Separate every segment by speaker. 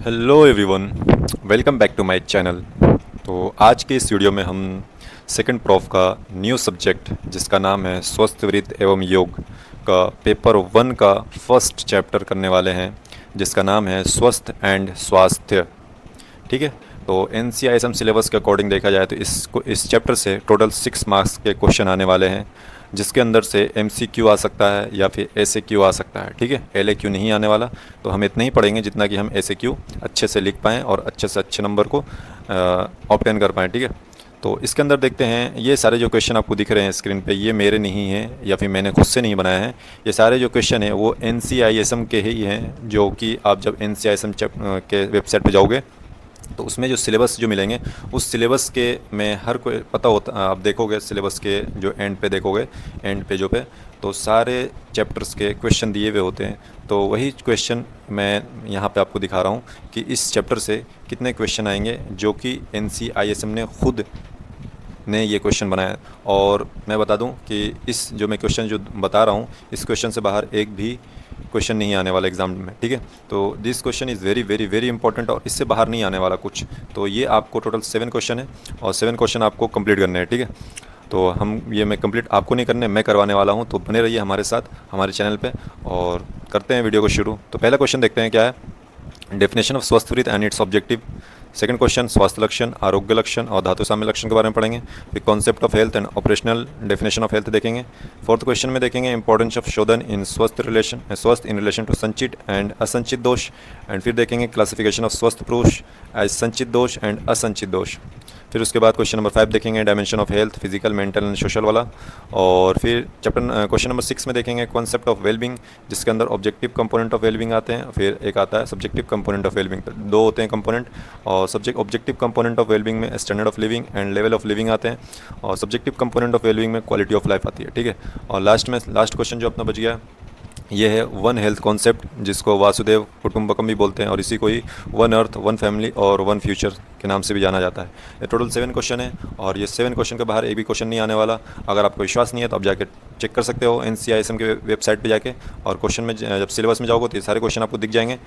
Speaker 1: Hello everyone, welcome back to my channel. तो आज के इस वीडियो में हम सेकंड प्रॉफ का न्यू सब्जेक्ट जिसका नाम है स्वस्थ वृत्त एवं योग का पेपर 1 का फर्स्ट चैप्टर करने वाले हैं, जिसका नाम है स्वस्थ एंड स्वास्थ्य। ठीक है। तो NCISM सिलेबस के अकॉर्डिंग देखा जाए तो इस चैप्टर से टोटल 6 मार्क्स के क्वेश्चन आने वाले हैं, जिसके अंदर से MCQ आ सकता है या फिर SAQ आ सकता है। ठीक है, LAQ नहीं आने वाला। तो हम इतना ही पढ़ेंगे जितना कि हम SAQ अच्छे से लिख पाएँ और अच्छे से अच्छे नंबर को ऑब्टेन कर पाएँ। ठीक है। तो इसके अंदर देखते हैं, ये सारे जो क्वेश्चन आपको दिख रहे हैं स्क्रीन पे, ये मेरे नहीं हैं या फिर मैंने खुद से नहीं बनाए हैं। ये सारे जो क्वेश्चन हैं वो NCISM के ही हैं, जो कि आप जब NCISM के वेबसाइट पे जाओगे तो उसमें जो सिलेबस जो मिलेंगे उस सिलेबस के में हर कोई पता होता, आप देखोगे सिलेबस के जो एंड पे देखोगे, एंड पेजों पे तो सारे चैप्टर्स के क्वेश्चन दिए हुए होते हैं। तो वही क्वेश्चन मैं यहाँ पे आपको दिखा रहा हूँ कि इस चैप्टर से कितने क्वेश्चन आएंगे, जो कि NCISM ने खुद ने ये क्वेश्चन बनाया। और मैं बता दूं कि इस जो मैं क्वेश्चन जो बता रहा हूँ, इस क्वेश्चन से बाहर एक भी क्वेश्चन नहीं आने वाला एग्जाम में। ठीक है। तो this question is very very very important और इससे बाहर नहीं आने वाला कुछ। तो ये आपको टोटल 7 क्वेश्चन है और 7 क्वेश्चन आपको कंप्लीट करने हैं। ठीक है। तो मैं कंप्लीट आपको नहीं करने, मैं करवाने वाला हूँ। तो बने रहिए हमारे साथ हमारे चैनल पे और करते हैं वीडियो को शुरू। तो पहला क्वेश्चन देखते हैं क्या है। डेफिनेशन ऑफ स्वस्थ वृत्त and it's objective. Second question स्वास्थ्य लक्षण, आरोग्य लक्षण और धातु साम्य लक्षण के बारे में पढ़ेंगे। फिर concept of health and operational definition of health देखेंगे। फोर्थ क्वेश्चन में देखेंगे इंपॉर्टेंस ऑफ शोधन इन स्वस्थ इन रिलेशन टू संचित एंड असंचित दोष। एंड फिर देखेंगे क्लासिफिकेशन ऑफ स्वस्थ पुरुष एज संचित दोष एंड असंचित दोष। फिर उसके बाद क्वेश्चन नंबर 5 देखेंगे dimension of health, physical, mental and social वाला। और फिर क्वेश्चन नंबर 6 में देखेंगे कॉन्सेप्ट ऑफ वेलबिंग, जिसके अंदर ऑब्जेक्टिव कंपोनेंट ऑफ वेलबिंग आते हैं, फिर एक आता है सब्जेक्टिव कंपोनेंट ऑफ वेलबिंग। दो होते हैं कंपोनेंट, और ऑब्जेक्टिव कंपोनेंट ऑफ वेलबिंग में standard of living and level of living आते हैं, और सब्जेक्टिव कंपोनेंट ऑफ वेलबिंग में क्वालिटी ऑफ लाइफ आती है। ठीक है। और लास्ट क्वेश्चन जो अपना बच गया ये है वन हेल्थ कॉन्सेप्ट, जिसको वासुदेव कुटुंबकम भी बोलते हैं, और इसी को ही वन अर्थ, वन फैमिली और वन फ्यूचर के नाम से भी जाना जाता है। ये टोटल 7 क्वेश्चन है और ये 7 क्वेश्चन के बाहर एक भी क्वेश्चन नहीं आने वाला। अगर आपको विश्वास नहीं है तो आप जाके चेक कर सकते हो NCISM के वेबसाइट पे जाके, और क्वेश्चन में जब सिलेबस में जाओगे तो ये सारे क्वेश्चन आपको दिख जाएंगे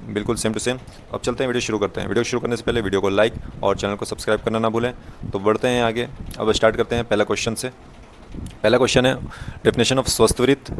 Speaker 1: बिल्कुल सेम टू सेम। अब चलते हैं, वीडियो शुरू करते हैं। वीडियो शुरू करने से पहले वीडियो को लाइक और चैनल को सब्सक्राइब करना ना भूलें। तो बढ़ते हैं आगे, अब स्टार्ट करते हैं पहला क्वेश्चन से। पहला क्वेश्चन है डेफिनेशन ऑफ स्वस्थ वृत्त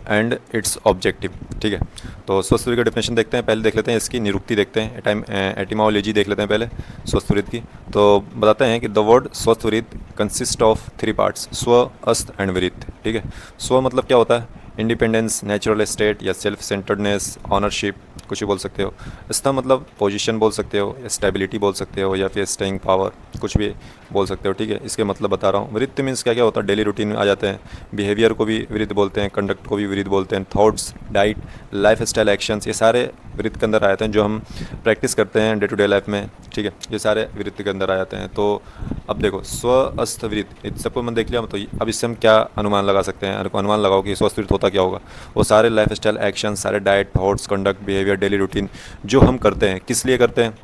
Speaker 1: एंड इट्स ऑब्जेक्टिव। ठीक है। तो स्वस्थ वृत्त का डेफिनेशन देखते हैं। पहले देख लेते हैं इसकी निरुक्ति, देखते हैं एटिमोलॉजी देख लेते हैं पहले स्वस्थ वृत्त की। तो बताते हैं कि द वर्ड स्वस्थ वृत्त कंसिस्ट ऑफ 3 पार्ट्स, स्व, अस्त एंड वृत्त। ठीक है। स्व मतलब क्या होता है, इंडिपेंडेंस, नेचुरल स्टेट या सेल्फ सेंटर्डनेस, ऑनरशिप, कुछ भी बोल सकते हो। स्थ मतलब पोजीशन बोल सकते हो, स्टेबिलिटी बोल सकते हो, या फिर स्टेइंग पावर, कुछ भी बोल सकते हो। ठीक है। इसके मतलब बता रहा हूँ। वृत्त मीन्स क्या क्या होता है, डेली रूटीन में आ जाते हैं। बिहेवियर को भी वृत्त बोलते हैं, कंडक्ट को भी वृत्त बोलते हैं, thoughts, diet, life style, actions, ये सारे वृत्त के अंदर आ जाते हैं, जो हम प्रैक्टिस करते हैं डे टू डे लाइफ में। ठीक है। ये सारे वृत्त के अंदर आ जाते हैं। तो अब देखो स्व, अस्त, वृत्त, इन सबको मैंने देख लिया। तो अब इससे हम क्या अनुमान लगा सकते हैं, अनुमान लगाओ कि स्वस्थ वृत्त होता क्या होगा। वो सारे लाइफ स्टाइल, एक्शन, सारे diet, thoughts, conduct, behaviour, daily routine जो हम करते हैं, किस लिए करते हैं,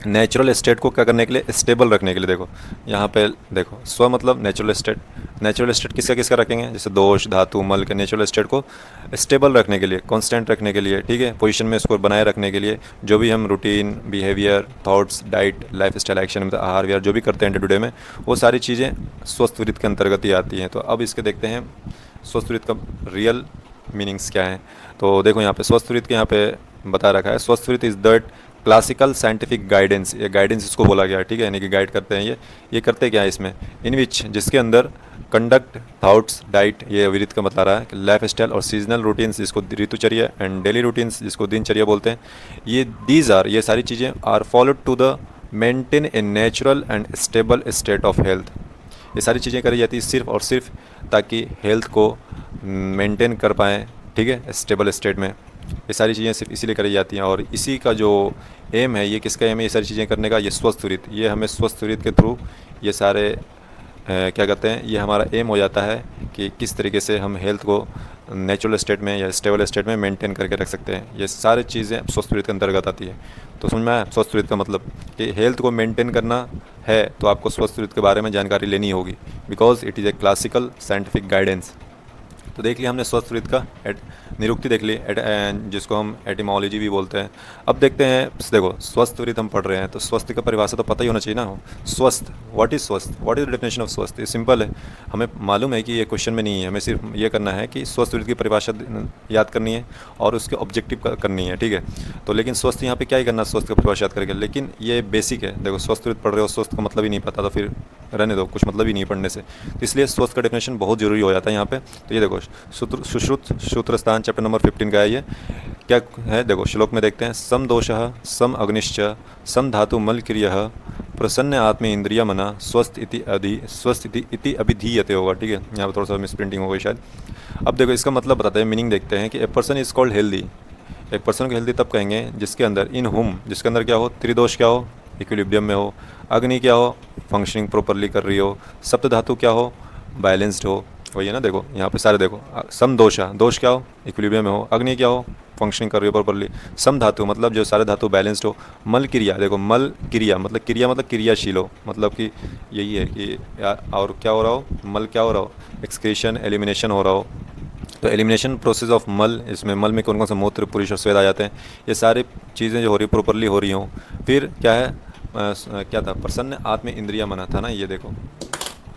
Speaker 1: नेचुरल स्टेट को क्या करने के लिए, स्टेबल रखने के लिए। देखो यहाँ पे देखो, स्व मतलब नेचुरल स्टेट। नेचुरल स्टेट किसका किसका रखेंगे, जैसे दोष, धातु, मल के नेचुरल स्टेट को स्टेबल रखने के लिए, कांस्टेंट रखने के लिए। ठीक है। पोजीशन में इसको बनाए रखने के लिए जो भी हम routine, behaviour, thoughts, diet, life style, action, मतलब आहार विहार जो भी करते हैं डे टू डे में, वो सारी चीज़ें स्वस्थ वृत्त के अंतर्गत ही आती हैं। तो अब इसके देखते हैं स्वस्थ वृत्त का रियल मीनिंग्स क्या है। तो देखो यहाँ पे स्वस्थ वृत्त के यहाँ पे बता रखा है, स्वस्थ वृत्त is that classical scientific guidance, ये गाइडेंस इसको बोला गया है। ठीक है। यानी कि गाइड करते हैं ये करते क्या है इसमें, इन विच, जिसके अंदर कंडक्ट, थॉट्स, डाइट, ये वृत्त का बता रहा है कि लाइफ स्टाइल और सीजनल रूटीन्स जिसको ऋतुचर्या, एंड डेली रूटीन्स जिसको दिनचर्या बोलते हैं, ये सारी चीज़ें are followed to the maintain a natural and stable state of health. ये सारी चीज़ें करी जाती है सिर्फ और सिर्फ ताकि हेल्थ को मेंटेन कर पाएँ। ठीक है। स्टेबल स्टेट में ये सारी चीज़ें सिर्फ इसीलिए करी जाती हैं, और इसी का जो एम है, ये किसका एम है ये सारी चीज़ें करने का, ये स्वस्थ वृत्त, ये हमें स्वस्थ वृत्त के थ्रू ये सारे क्या कहते हैं, ये हमारा एम हो जाता है कि किस तरीके से हम हेल्थ को नेचुरल स्टेट में या स्टेबल स्टेट में मेंटेन करके रख सकते हैं। ये सारी चीज़ें स्वस्थ वृत्त के अंतर्गत आती है। तो समझ में आया स्वस्थ वृत्त का मतलब, कि हेल्थ को मेंटेन करना है तो आपको स्वस्थ वृत्त के बारे में जानकारी लेनी होगी, because it is a classical scientific guidance. तो देख लिया हमने स्वस्थ वृत्त का निरुक्ति देख ली, जिसको हम एटिमोलॉजी भी बोलते हैं। अब देखते हैं, देखो स्वस्थ वृत्त हम पढ़ रहे हैं तो स्वस्थ का परिभाषा तो पता ही होना चाहिए ना। हो स्वस्थ, व्हाट इज स्वस्थ, what is the definition of स्वस्थ। ये सिंपल है, हमें मालूम है कि ये क्वेश्चन में नहीं है, हमें सिर्फ ये करना है कि स्वस्थ वृत्त की परिभाषा याद करनी है और उसके ऑब्जेक्टिव करनी है, ठीक है। तो लेकिन स्वस्थ यहाँ पे क्या ही करना, स्वस्थ का परिभाषा याद करके, लेकिन ये बेसिक है। देखो स्वस्थ वृत्त पढ़ रहे हो, स्वस्थ का मतलब ही नहीं पता तो फिर रहने दो, कुछ मतलब ही नहीं पढ़ने से। तो इसलिए स्वस्थ का डेफिनेशन बहुत जरूरी हो जाता है यहाँ पे। तो ये देखो सुश्रुत सूत्रस्थान चैप्टर नंबर 15 का है ये। क्या है देखो, श्लोक में देखते हैं, सम दोषः सम अग्निश्च सम धातु मल क्रियः प्रसन्न आत्मे इंद्रिय मना स्वस्थ इति अभिधीयते होगा, ठीक है। यहाँ पर थोड़ा सा मिस प्रिंटिंग हो गई शायद। अब देखो इसका मतलब बताते हैं, मीनिंग देखते हैं कि a person is called healthy. एक पर्सन को हेल्दी तब कहेंगे जिसके अंदर इन हुम, जिसके अंदर क्या हो, त्रिदोष क्या हो, इक्विलिब्रियम में हो, अग्नि क्या हो, फंक्शनिंग प्रॉपरली कर रही हो, सप्त धातु क्या हो, बैलेंस्ड हो। वही है ना, देखो यहाँ पे सारे देखो, सम दोषा, दोष क्या हो, इक्विलिब्रियम में हो, अग्नि क्या हो, फंक्शनिंग कर रही हो प्रॉपरली, सम धातु मतलब जो सारे धातु बैलेंस्ड हो, मल क्रिया, देखो मल क्रिया मतलब क्रियाशील हो, मतलब कि यही है कि और क्या हो रहा हो, मल क्या हो रहा हो, एक्सक्रीशन एलिमिनेशन हो रहा हो। तो एलिमिनेशन प्रोसेस ऑफ मल, इसमें मल में कौन कौन सा मूत्र पुरुष और स्वेद आ जाते हैं, ये सारी चीज़ें जो हो रही प्रॉपरली हो रही हों। फिर क्या है, क्या था, प्रसन्न आत्म इंद्रिया मना था ना, ये देखो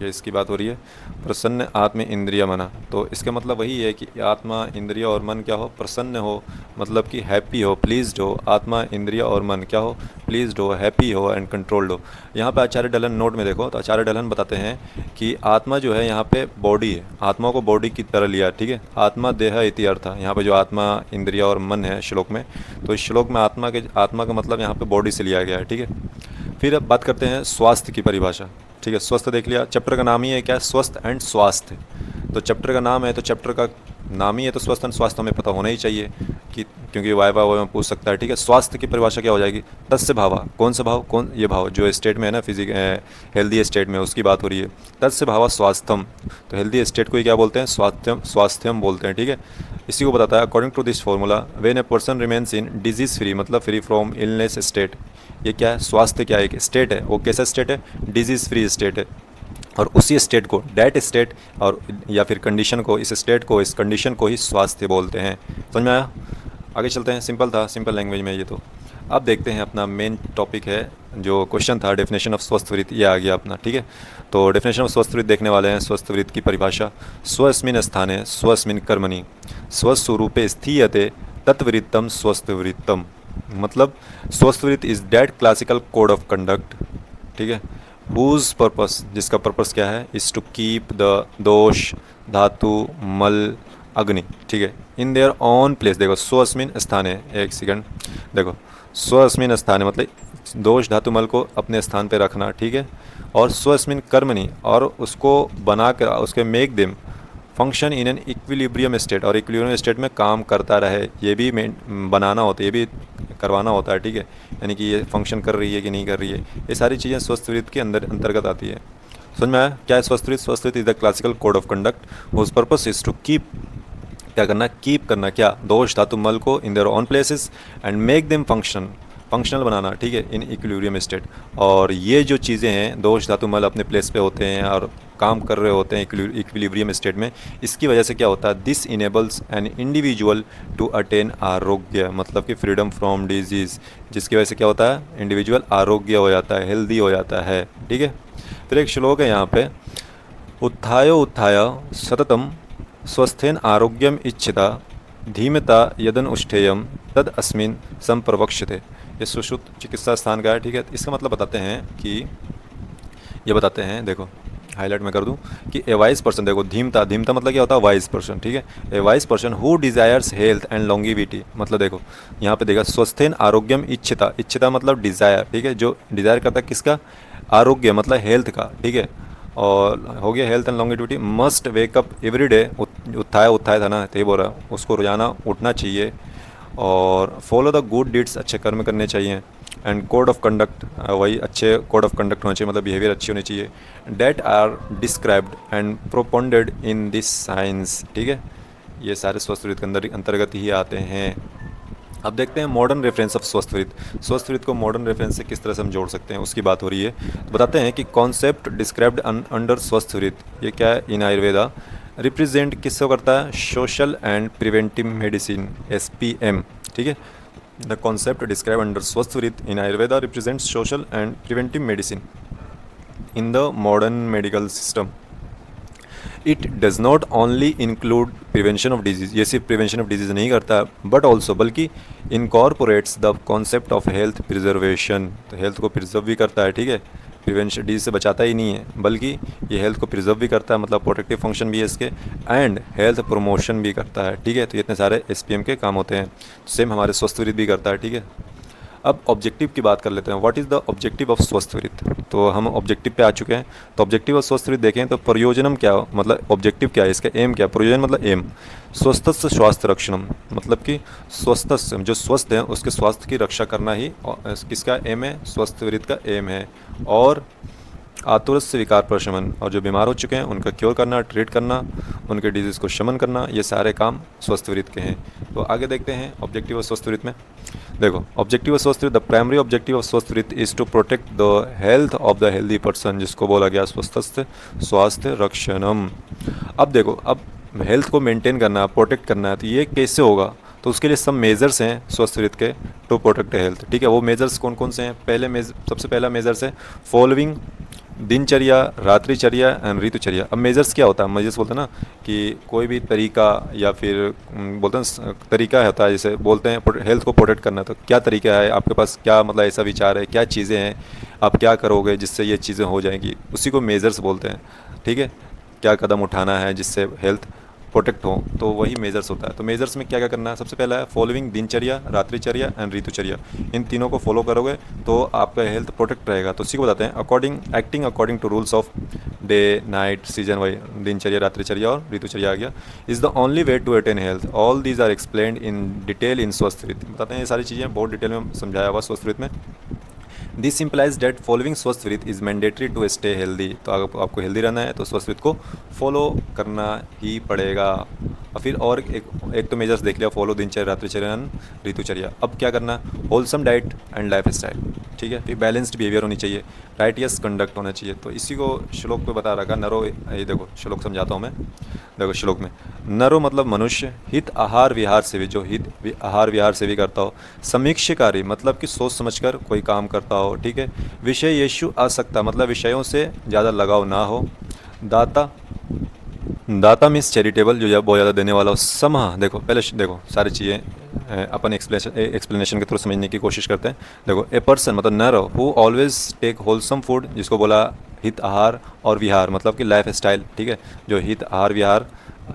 Speaker 1: ये इसकी बात हो रही है, प्रसन्न आत्म इंद्रिय मना। तो इसका मतलब वही है कि आत्मा इंद्रिय और मन क्या हो, प्रसन्न हो, मतलब कि हैप्पी हो, प्लीज्ड हो। आत्मा इंद्रिय और मन क्या हो, प्लीज्ड हो, हैप्पी हो एंड कंट्रोल्ड हो। यहाँ पे आचार्य डलन नोट में देखो, तो आचार्य डलन बताते हैं कि आत्मा जो है यहाँ पे बॉडी है, आत्मा को बॉडी की तरह लिया, ठीक है। आत्मा देह इति अर्थ, यहाँ पे जो आत्मा इंद्रिय और मन है श्लोक में, तो इस श्लोक में आत्मा का मतलब यहाँ पे बॉडी से लिया गया है, ठीक है। फिर अब बात करते हैं स्वास्थ्य की परिभाषा, ठीक है। स्वस्थ देख लिया, चैप्टर का नाम ही है क्या, स्वस्थ एंड स्वास्थ्य। तो चैप्टर का नाम है तो चैप्टर का नाम ही है तो स्वस्थ एंड स्वास्थ्य हमें पता होना ही चाहिए कि, क्योंकि वाइवा में पूछ सकता है, ठीक है। स्वास्थ्य की परिभाषा क्या हो जाएगी, तस्य भावा, कौन सा भाव, कौन ये भाव जो स्टेट में है ना, हेल्दी स्टेट में उसकी बात हो रही है। तस्य भावा स्वास्थ्यम, तो हेल्दी स्टेट को ही क्या बोलते हैं, स्वास्थ्यम बोलते हैं, ठीक है। इसी को बताता है, according to this formula when a person remains in disease free, मतलब फ्री फ्रॉम इलनेस स्टेट। ये क्या है, स्वास्थ्य क्या है, एक स्टेट है, वो कैसा स्टेट है, डिजीज़ फ्री स्टेट है। और उसी स्टेट को, डेट स्टेट और या फिर कंडीशन को, इस स्टेट को, इस कंडीशन को ही स्वास्थ्य बोलते हैं। समझ में आया, आगे चलते हैं। सिंपल था, सिंपल लैंग्वेज में ये। तो अब देखते हैं अपना मेन टॉपिक है, जो क्वेश्चन था डेफिनेशन ऑफ स्वस्थ वृत्त, ये आ गया अपना, ठीक है। तो डेफिनेशन ऑफ स्वस्थ वृत्त देखने वाले हैं। स्वस्थ वृत्त की परिभाषा, स्वस्मिन स्थाने स्वस्मिन कर्मणि स्वस्वरूपे स्थीयते तत्वृत्तम स्वस्थ वृत्तम। मतलब स्वस्थ वृत्त is that classical code of conduct, ठीक है, हुज पर्पस, जिसका पर्पस क्या है, इज टू कीप द दोष धातु मल अग्नि, ठीक है, इन देयर ऑन प्लेस। देखो स्वस्मिन स्थान है, एक सेकंड, देखो स्वस्मिन स्थान है मतलब दोष धातु मल को अपने स्थान पे रखना, ठीक है। और स्वस्मिन कर्मणि, और उसको बना कर, उसके make them function in an equilibrium state, और इक्विलिब्रियम स्टेट में काम करता रहे, ये भी बनाना होता है, ये भी करवाना होता है, ठीक है। यानी कि ये फंक्शन कर रही है कि नहीं कर रही है, ये सारी चीज़ें स्वस्थ वृत्त के अंतर्गत आती है। समझ में आया, क्या है स्वस्थ वृत्त? स्वस्थ वृत्त is the classical code of conduct whose purpose is to keep, क्या करना, कीप करना, क्या, दोष धातु मल को in their own places and make them functional बनाना, ठीक है, इन इक्विलिब्रियम स्टेट। और ये जो चीज़ें हैं, दोष धातु मल अपने प्लेस पे होते हैं और काम कर रहे होते हैं इक्विलिब्रियम स्टेट में, इसकी वजह से क्या होता है, this enables an individual to attain आरोग्य, मतलब कि फ्रीडम फ्रॉम डिजीज़, जिसकी वजह से क्या होता है, इंडिविजुअल आरोग्य हो जाता है, हेल्दी हो जाता है, ठीक है। फिर एक श्लोक है यहाँ पे, उत्थाय सततम स्वस्थेन आरोग्यम इच्छिता धीमता यदन उष्ठेयम तद अस्मिन संप्रवक्ष्यते। ये सुश्रुत चिकित्सा स्थान का है, ठीक है। इसका मतलब बताते हैं कि, ये बताते हैं, देखो हाईलाइट में कर दूं कि ए वाइज पर्सन, देखो धीमता, धीमता मतलब क्या होता है, वाइज पर्सन, ठीक है। ए wise person who desires health and longevity, मतलब देखो यहाँ पे देखा, स्वस्थेन आरोग्यम इच्छिता, इच्छिता मतलब डिज़ायर, ठीक है, जो डिज़ायर करता है किसका, आरोग्य मतलब हेल्थ का, ठीक है। और हो गया health and longevity, must wake up every day, उत्थाय था ना, तो ये बोल रहा, उसको रोजाना उठना चाहिए। और फॉलो द गुड डीड्स, अच्छे कर्म करने चाहिए। एंड कोड ऑफ कंडक्ट, वही अच्छे कोड ऑफ कंडक्ट होना चाहिए, मतलब बिहेवियर अच्छी होनी चाहिए। That are described and propounded in this science, ठीक है। ये सारे स्वस्थ वृत्त के अंतर्गत ही आते हैं। अब देखते हैं मॉडर्न रेफरेंस ऑफ स्वस्थ वृत्त। स्वस्थ वृत्त को मॉडर्न रेफरेंस से किस तरह से हम जोड़ सकते हैं, उसकी बात हो रही है। तो बताते हैं कि कॉन्सेप्ट डिस्क्राइब्ड अंडर स्वस्थ वृत्त, ये क्या है, इन आयुर्वेदा रिप्रेजेंट किसको करता है, social and preventive medicine, SPM, ठीक है। द कॉन्सेप्ट डिस्क्राइब अंडर स्वस्थवृत्त in Ayurveda represent social and preventive medicine in the modern medical system. It does not only include prevention of disease, ये सिर्फ प्रिवेंशन ऑफ डिजीज़ नहीं करता, but also बल्कि incorporates the concept of health preservation, तो health को preserve भी करता है, ठीक है। प्रिवेंशन डिजीज से बचाता ही नहीं है, बल्कि ये हेल्थ को प्रिजर्व भी करता है, मतलब प्रोटेक्टिव फंक्शन भी है इसके, एंड हेल्थ प्रमोशन भी करता है, ठीक है। तो ये इतने सारे SPM के काम होते हैं, सेम हमारे स्वस्थवृत्त भी करता है, ठीक है। अब ऑब्जेक्टिव की बात कर लेते हैं, what is the objective of स्वस्थवृत्त। तो हम ऑब्जेक्टिव पे आ चुके हैं। तो ऑब्जेक्टिव ऑफ स्वस्थवृत्त देखें तो प्रयोजनम क्या, मतलब ऑब्जेक्टिव क्या है, इसका एम क्या, प्रयोजन मतलब एम। स्वस्थस्य स्वास्थ्य रक्षणम, मतलब कि स्वस्थस्य जो स्वस्थ हैं उसके स्वास्थ्य की रक्षा करना ही किसका एम है, स्वस्थवृत्त का एम है। और आतुरस्य विकार प्रशमन, और जो बीमार हो चुके हैं उनका क्योर करना, ट्रीट करना, उनके डिजीज़ को शमन करना, ये सारे काम स्वस्थवृत्त के हैं। तो आगे देखते हैं ऑब्जेक्टिव ऑफ स्वस्थवृत्त में। देखो ऑब्जेक्टिव ऑफ स्वस्थवृत्त, द प्राइमरी ऑब्जेक्टिव ऑफ स्वस्थवृत्त is to protect the health of the healthy person, जिसको बोला गया स्वस्थस्य स्वास्थ्य रक्षणम। अब देखो, अब हेल्थ को मेंटेन करना, प्रोटेक्ट करना है, तो ये कैसे होगा, तो उसके लिए सब मेजर्स हैं स्वस्थवृत्त के टू प्रोटेक्ट हेल्थ, ठीक है। वो मेजर्स कौन कौन से हैं, सबसे पहला मेजर्स है फॉलोइंग दिनचर्या, रात्रिचर्या एंड ऋतुचर्या। अब मेजर्स क्या होता है, मेजर्स बोलते हैं ना कि कोई भी तरीका या फिर बोलते हैं तरीका होता है, जैसे बोलते हैं हेल्थ को प्रोटेक्ट करना, तो क्या तरीका है आपके पास, क्या मतलब ऐसा विचार है, क्या चीज़ें हैं, आप क्या करोगे जिससे ये चीज़ें हो जाएंगी, उसी को मेजर्स बोलते हैं, ठीक है। क्या कदम उठाना है जिससे हेल्थ प्रोटेक्ट हो, तो वही मेजर्स होता है। तो मेजर्स में क्या क्या करना है, सबसे पहला है फॉलोइंग दिनचर्या, रात्रिचर्या एंड ऋतुचर्या। इन तीनों को फॉलो करोगे तो आपका हेल्थ प्रोटेक्ट रहेगा। तो इसी को बताते हैं acting according to rules of day night season wise, दिनचर्या, रात्रिचर्या और ऋतुचर्या आ गया, is the only way to attain health. All these are explained in detail in स्वस्थवृत्त। बताते हैं ये सारी चीज़ें बहुत डिटेल में समझाया हुआ स्वस्थवृत्त में। दिस इम्प्लाइज डेट फॉलोइंग स्वस्थवृत्त is mandatory to stay healthy. तो अगर आपको हेल्दी रहना है तो स्वस्थवृत्त को फॉलो करना ही पड़ेगा। और फिर और एक तो मेजर्स देख लिया, फॉलो दिनचर्या, रात्रिचर्या, ऋतुचर्या। अब क्या करना, wholesome diet and life style, ठीक है। फिर बैलेंस्ड बिहेवियर होनी चाहिए, राइटियस कंडक्ट होना चाहिए। तो इसी को श्लोक पे बता रखा नरो, ये देखो श्लोक समझाता हूँ मैं। देखो श्लोक में नरो मतलब मनुष्य, हित आहार विहार से भी, जो हित आहार विहार से भी करता हो, समीक्षकारी मतलब कि सोच समझकर कोई काम करता हो, ठीक है। विषय यीशु आसक्ता मतलब विषयों से ज़्यादा लगाव ना हो। दाता, दाता मीन्स चैरिटेबल, जो बहुत ज़्यादा देने वाला हो। समहा, देखो पहले देखो सारी चीज़ें अपन एक्सप्लेनेशन के थ्रू समझने की कोशिश करते हैं। देखो ए पर्सन मतलब नर who always take wholesome food, जिसको बोला हित आहार, और विहार मतलब कि लाइफ स्टाइल, ठीक है, जो हित आहार विहार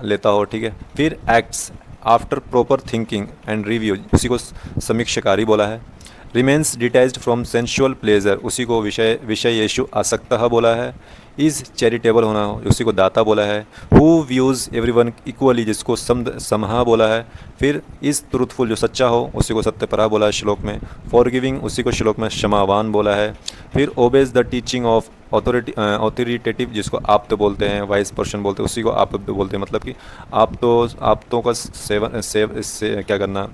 Speaker 1: लेता हो, ठीक है। फिर acts after proper thinking and review, उसी को समीक्षकारी बोला है। Remains detached from sensual pleasure, उसी को विषय यीशु आसक्ता बोला है। इज़ चैरिटेबल होना, उसी को दाता बोला है। हु व्यूज़ एवरीवन इक्वली, जिसको समहा बोला है। फिर इज़ ट्रूथफुल, जो सच्चा हो, उसी को सत्यपरा बोला है श्लोक में। फॉरगिविंग, उसी को श्लोक में क्षमावान बोला है। फिर obeys the teaching of authoritative, जिसको आप तो बोलते हैं, वाइस पर्सन बोलते हैं, उसी को आप तो बोलते हैं, मतलब कि आप तो का क्या करना,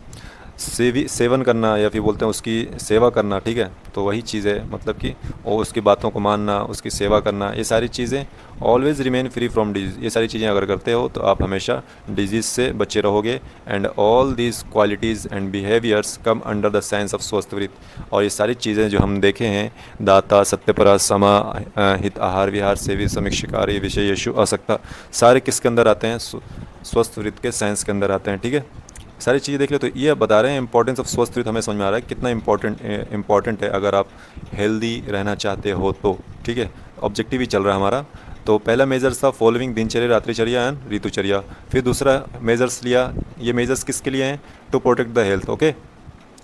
Speaker 1: सेवन करना, या फिर बोलते हैं उसकी सेवा करना, ठीक है। तो वही चीज़ है, मतलब कि और उसकी बातों को मानना, उसकी सेवा करना, ये सारी चीज़ें। Always remain free from disease, ये सारी चीज़ें अगर करते हो तो आप हमेशा डिजीज़ से बचे रहोगे। And all these qualities and behaviours come under the science of स्वस्थवृत्त। और ये सारी चीज़ें जो हम देखे हैं, दाता, सत्यपरा, समा, हित आहार विहार, सेवी, समीक्षकारी, विषय यीशु आसक्ता, सारे किसके अंदर आते हैं, स्वस्थवृत्त के साइंस के अंदर आते हैं, ठीक है। सारी चीज़ें देख लो, तो ये बता रहे हैं इंपॉर्टेंस ऑफ स्वस्थवृत्त, हमें समझ में आ रहा है कितना इंपॉर्टेंट है अगर आप हेल्दी रहना चाहते हो तो, ठीक है। ऑब्जेक्टिव ही चल रहा है हमारा। तो पहला मेजर्स था फॉलोइंग दिनचर्या, रात्रिचर्या एंड ऋतुचर्या। फिर दूसरा मेजर्स लिया, ये मेजर्स किसके लिए हैं, to protect the health, okay.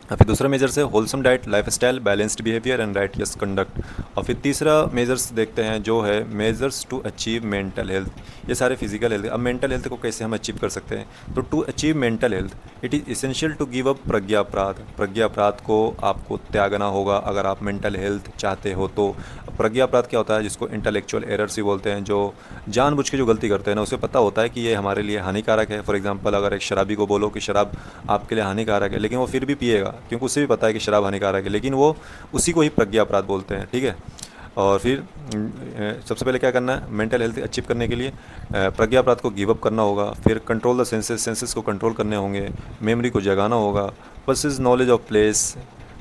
Speaker 1: और फिर दूसरा मेजर्स है wholesome diet, life style, balanced behaviour and righteous conduct. और फिर तीसरा मेजर्स देखते हैं जो है measures to achieve mental health. ये सारे फिजिकल हेल्थ। अब मेंटल हेल्थ को कैसे हम अचीव कर सकते हैं, तो to achieve mental health it is essential to give up प्रज्ञापराध। प्रज्ञापराध को आपको त्यागना होगा अगर आप मेंटल हेल्थ चाहते हो तो। प्रज्ञापराध क्या होता है, जिसको इंटेलेक्चुअल एरर्स भी बोलते हैं, जो जानबूझ के जो गलती करते हैं ना, उसे पता होता है कि ये हमारे लिए हानिकारक है। फॉर एग्जांपल अगर एक शराबी को बोलो कि शराब आपके लिए हानिकारक है, लेकिन वो फिर भी पिएगा क्योंकि उसे भी पता है कि शराब हानिकारक है, लेकिन वो उसी को ही प्रज्ञापराध बोलते हैं, ठीक है। और फिर सबसे पहले क्या करना है, मेंटल हेल्थ अचीव करने के लिए प्रज्ञाप्रात को गिव अप करना होगा, फिर कंट्रोल द सेंसेस को कंट्रोल करने होंगे, मेमोरी को जगाना होगा, बस इज नॉलेज ऑफ प्लेस,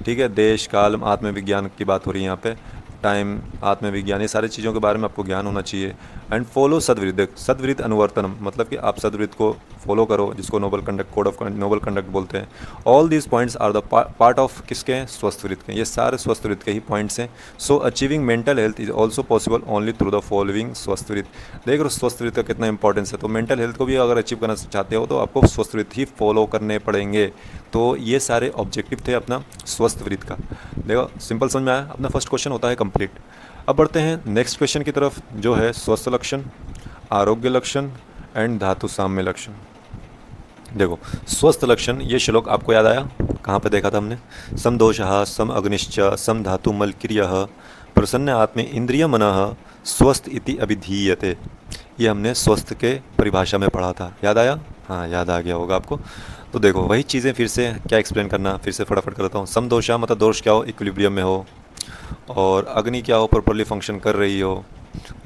Speaker 1: ठीक है, देश काल आत्मविज्ञान की बात हो रही है यहाँ पे, टाइम आत्मविज्ञान, ये सारी चीज़ों के बारे में आपको ज्ञान होना चाहिए। एंड फॉलो सद्वृत्त, सद्वृत्त अनुवर्तनम, मतलब कि आप सद्वृत्त को फॉलो करो, जिसको noble conduct, code of noble conduct बोलते हैं। All these points are the part of किसके हैं, स्वस्थ वृत्त के, ये सारे स्वस्थ वृत्त के ही पॉइंट्स हैं। So achieving mental health is also possible only through the following स्वस्थ वृत्त। देख रहे हो स्वस्थ वृत्त का कितना इंपॉर्टेंस है। तो मेंटल हेल्थ को भी अगर अचीव करना चाहते हो तो आपको स्वस्थ वृत्त ही फॉलो करने पड़ेंगे। तो ये सारे ऑब्जेक्टिव थे अपना स्वस्थ वृत्त का। देखो सिंपल समझ में आया, अपना फर्स्ट क्वेश्चन होता है कंप्लीट। अब बढ़ते हैं नेक्स्ट क्वेश्चन की तरफ, जो है स्वस्थ लक्षण, आरोग्य लक्षण एंड धातु साम्य लक्षण। देखो स्वस्थ लक्षण, ये श्लोक आपको याद आया, कहाँ पे देखा था हमने, सम दोषः सम अग्निश्च सम धातु मलक्रियः प्रसन्न आत्मे इंद्रिय मनः स्वस्थ इति अभिधीयते। ये हमने स्वस्थ के परिभाषा में पढ़ा था, याद आया? हाँ याद आ गया होगा आपको। तो देखो वही चीज़ें फिर से क्या एक्सप्लेन करना, फिर से फटाफट करता हूँ। सम दोषा मतलब दोष क्या हो, इक्विलिब्रियम में हो, और अग्नि क्या हो, प्रॉपरली फंक्शन कर रही हो,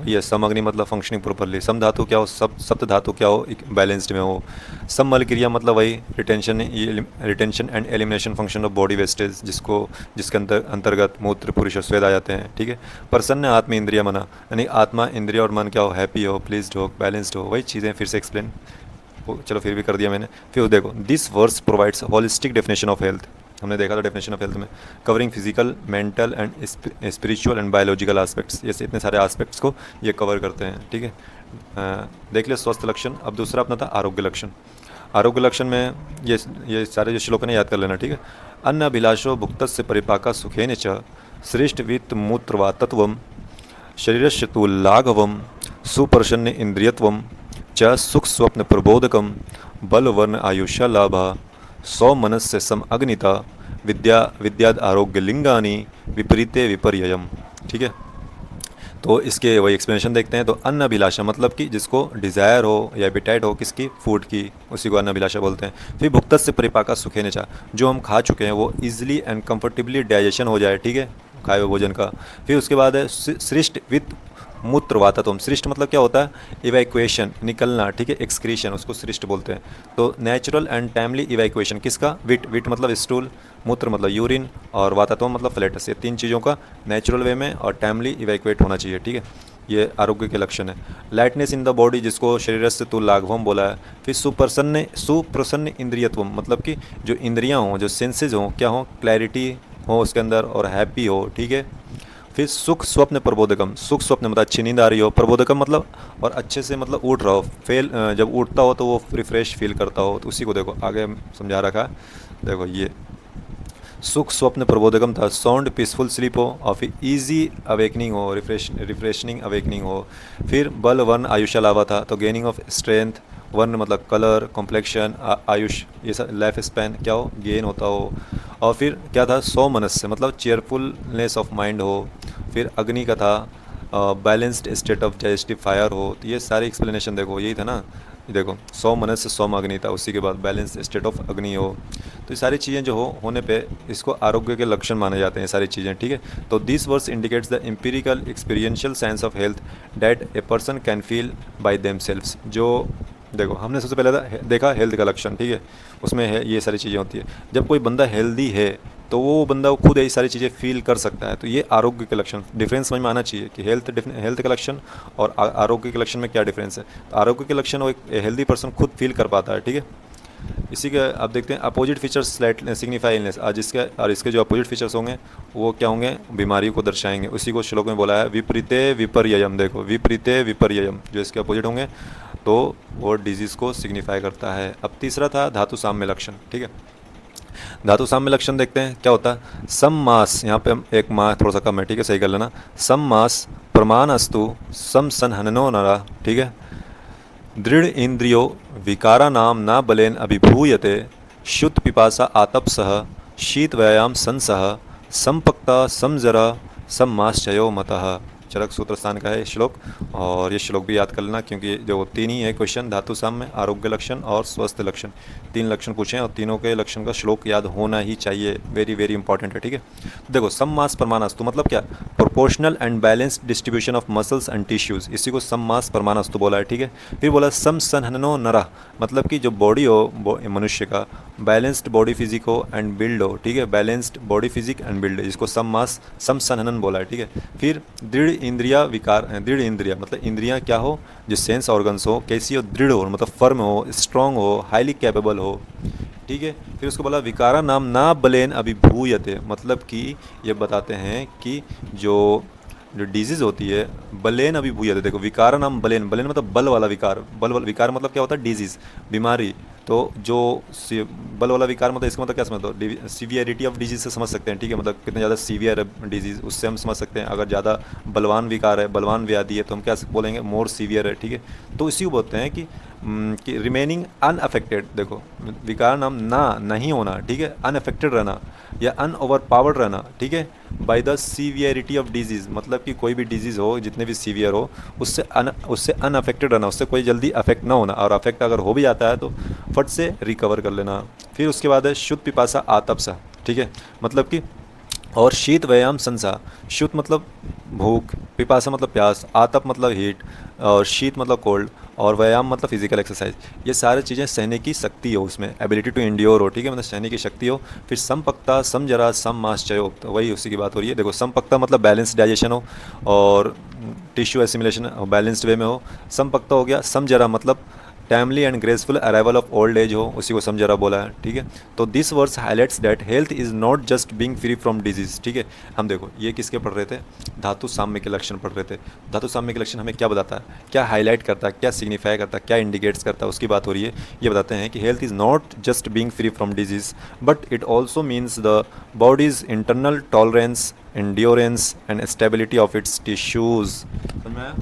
Speaker 1: ये सम अग्नि मतलब फंक्शनिंग प्रॉपरली। सम धातु क्या हो, सप्त धातु क्या हो, बैलेंस्ड में हो। सम मल क्रिया मतलब वही retention and elimination function of body wastage, जिसके अंतर्गत मूत्र पुरुष और स्वेद आ जाते हैं, ठीक है। प्रसन्न आत्मा इंद्रिय मना, यानी आत्मा इंद्रिय और मन क्या हो, हैप्पी हो, प्लीज्ड हो, बैलेंस्ड हो, वही चीज़ें फिर से एक्सप्लेन, चलो फिर भी कर दिया मैंने। फिर देखो this verse provides holistic definition of health, हमने देखा था डेफिनेशन ऑफ हेल्थ में, covering physical, mental and spiritual and biological aspects, जैसे इतने सारे एस्पेक्ट्स को ये कवर करते हैं, ठीक है। देख लिया स्वस्थ लक्षण। अब दूसरा अपना था आरोग्य लक्षण। आरोग्य लक्षण में ये सारे जो श्लोक ने याद कर लेना, ठीक है। अन्न अभिलाषो भुक्तस्य परिपाका सुखेन च श्रेष्ठ वित्त मूत्रवा तत्वम शरीरस्य तु लाघवम सुप्रसन्न इंद्रियत्वम च सुख स्वप्न प्रबोधकम बल वर्ण आयुष्य लाभा सौ मनस्य सम अग्निता विद्याद आरोग्य लिंगानी विपरीते विपर्ययम, ठीक है। तो इसके वही एक्सप्लेनेशन देखते हैं। तो अन्न अभिलाषा मतलब कि जिसको डिज़ायर हो या एपेटाइट हो किसकी, फूड की, उसी को अन्न अभिलाषा बोलते हैं। फिर भुक्तस्य से परिपाका सुखेन चा, जो हम खा चुके हैं वो इजीली एंड कंफर्टेबली डाइजेशन हो जाए, ठीक है, खाए हुए भोजन का। फिर उसके बाद है सृष्ट वित्त मूत्र वातात्वम। सृष्ट मतलब क्या होता है, इवैक्यूएशन, निकलना, ठीक है, एक्सक्रीशन, उसको सृष्ट बोलते हैं। तो नेचुरल एंड टाइमली इवैक्यूएशन किसका, विट मतलब स्टूल, मूत्र मतलब यूरिन, और वातात्वम मतलब फ्लैटस, ये तीन चीज़ों का नेचुरल वे में और टाइमली इवैक्यूएट होना चाहिए, ठीक है। ये आरोग्य के लक्षण है। लाइटनेस इन द बॉडी, जिसको शरीर से तु लाघवम बोला है। फिर सुप्रसन्न इंद्रियत्वम मतलब कि जो इंद्रियाँ हों, जो सेंसेज हों, क्या हों, क्लैरिटी हो उसके अंदर और हैप्पी हो, ठीक है। फिर सुख स्वप्न प्रबोधकम, सुख स्वप्न मतलब अच्छी नींद आ रही हो, प्रबोधकम मतलब और अच्छे से मतलब उठ रहा हो, जब उठता हो तो वो रिफ्रेश फील करता हो, तो उसी को देखो आगे समझा रखा है। देखो ये सुख स्वप्न प्रबोधकम था, साउंड पीसफुल स्लीप हो, और फिर ईजी अवेकनिंग हो, रिफ्रेशनिंग अवेकनिंग हो। फिर बल वर्ण आयुष्य लाभा था, तो गेनिंग ऑफ स्ट्रेंथ, वर्ण मतलब कलर, कॉम्प्लेक्शन, आयुष, ये सब लाइफ स्पैन क्या हो, गेन होता हो। और फिर क्या था, सौ मनस्य मतलब चेयरफुलनेस ऑफ माइंड हो। फिर अग्नि का था balanced state of digestive fire हो। तो ये सारी एक्सप्लेनेशन देखो यही था ना, देखो सौ मनस्य सौम अग्नि था, उसी के बाद बैलेंस स्टेट ऑफ अग्नि हो। तो ये सारी चीज़ें जो होने पे इसको आरोग्य के लक्षण माने जाते हैं, सारी चीज़ें, ठीक है। तो this verse indicates the empirical experiential science of health that a person can feel by themselves. जो देखो हमने सबसे पहले देखा हेल्थ का लक्षण, ठीक है, उसमें है ये सारी चीज़ें होती है। जब कोई बंदा हेल्दी है तो वो बंदा खुद ये सारी चीज़ें फील कर सकता है। तो ये आरोग्य के लक्षण, डिफरेंस समझ में आना चाहिए कि हेल्थ के लक्षण और आरोग्य के लक्षण में क्या डिफरेंस है। तो आरोग्य के लक्षण वो एक हेल्दी पर्सन खुद फील कर पाता है, ठीक है। इसी के आप देखते हैं अपोजिट फीचर्स सिग्निफाई इलनेस, आज इसके जो अपोजिट फीचर्स होंगे वो क्या होंगे, बीमारी को दर्शाएंगे। उसी को श्लोक में बोला है विपरीते विपर्ययम। देखो विपरीते विपर्ययम जो इसके अपोजिट होंगे तो वो डिजीज़ को सिग्निफाई करता है। अब तीसरा था धातु साम्य लक्षण, ठीक है। धातु साम्य लक्षण देखते हैं क्या होता है। सम मास, यहाँ पे एक मास थोड़ा सा कम है, ठीक है, सही कर लेना। सम मास प्रमाण अस्तु सम संहननो नरा, ठीक है। दृढ़ इंद्रियो विकारा नाम न बलेन अभिभूयते शुद्ध पिपासा आतपसह शीत व्यायाम संसह संपक्ता समजरा सममाश्चयो मतः। चरक सूत्र स्थान का है श्लोक, और ये श्लोक भी याद कर लेना क्योंकि जो 3 ही है क्वेश्चन धातु साम में, आरोग्य लक्षण और स्वस्थ लक्षण, 3 लक्षण पूछे हैं और तीनों के लक्षण का श्लोक याद होना ही चाहिए, वेरी वेरी इंपॉर्टेंट है। ठीक है, देखो सम मास परमाणु मतलब क्या, proportional and balanced distribution of muscles and tissues, इसी को सम मास परमाणु बोला है। ठीक है, फिर बोला सम संहनो नरा, मतलब कि जो बॉडी हो मनुष्य का, बैलेंस्ड बॉडी फिजिक हो एंड बिल्ड हो। ठीक है, balanced body physique and build, इसको सम मास सम संहनन बोला है। ठीक है, फिर दृढ़ इंद्रिया विकार, दृढ़ इंद्रिया मतलब इंद्रियां क्या हो, जो सेंस ऑर्गन्स हो कैसी हो, दृढ़ हो मतलब फर्म हो, स्ट्रांग हो, हाईली कैपेबल हो। ठीक है, फिर उसको बोला विकारा नाम ना बलेन अभिभूयते, मतलब कि ये बताते हैं कि जो डिजीज़ होती है बलेन अभिभूयते, देखो विकारा नाम बलेन, बलेन मतलब बल वाला विकार, विकार मतलब क्या होता है, डिजीज़ बीमारी। तो जो बल वाला विकार मतलब इसका मतलब क्या समझते हो, सीवियरिटी ऑफ डिजीज़ से समझ सकते हैं। ठीक है, मतलब कितने ज़्यादा सीवियर है डिजीज़, उससे हम समझ सकते हैं। अगर ज़्यादा बलवान विकार है, बलवान व्याधि है, तो हम क्या बोलेंगे, मोर सीवियर है। ठीक है, तो इसी को बोलते हैं कि रिमेनिंग अनअफेक्टेड, देखो विकार नाम ना नहीं होना, ठीक है, अनअफेक्टेड रहना या अनओवर पावर्ड रहना। ठीक है, by the severity of disease, मतलब कि कोई भी डिजीज़ हो जितने भी सीवियर हो उससे अनअफेक्टेड रहना, उससे कोई जल्दी अफेक्ट ना होना, और अफेक्ट अगर हो भी जाता है तो फट से रिकवर कर लेना। फिर उसके बाद है शुद्ध पिपासा आतपसा। ठीक है, मतलब कि और शीत व्यायाम संसा, शुद्ध मतलब भूख, पिपासा मतलब प्यास, आतप मतलब हीट, और शीत मतलब कोल्ड, और व्यायाम मतलब फिजिकल एक्सरसाइज, ये सारी चीज़ें सहने की शक्ति हो, उसमें एबिलिटी टू इंड्योर हो। ठीक है, मतलब सहने की शक्ति हो। फिर समपक्ता समजरा सम माश्चयो, तो वही उसी की बात हो रही है। देखो समपक्ता मतलब बैलेंस डाइजेशन हो और टिश्यू एसिमिलेशन बैलेंस्ड वे में हो। समपक्ता हो गया, समजरा मतलब timely and graceful arrival of old age हो, उसी को समझरा बोला है। ठीक है, तो this verse highlights that health is not just being free from disease. ठीक है, हम देखो ये किसके पढ़ रहे थे, धातु साम्य के लक्षण पढ़ रहे थे। धातु साम्य के लक्षण हमें क्या बताता है, क्या हाईलाइट करता है, क्या सिग्निफाई करता है, क्या इंडिकेट्स करता है, उसकी बात हो रही है। ये बताते हैं कि health is not just being free from disease but it also means the bodies internal tolerance, endurance and stability of its tissues। समझ में आया?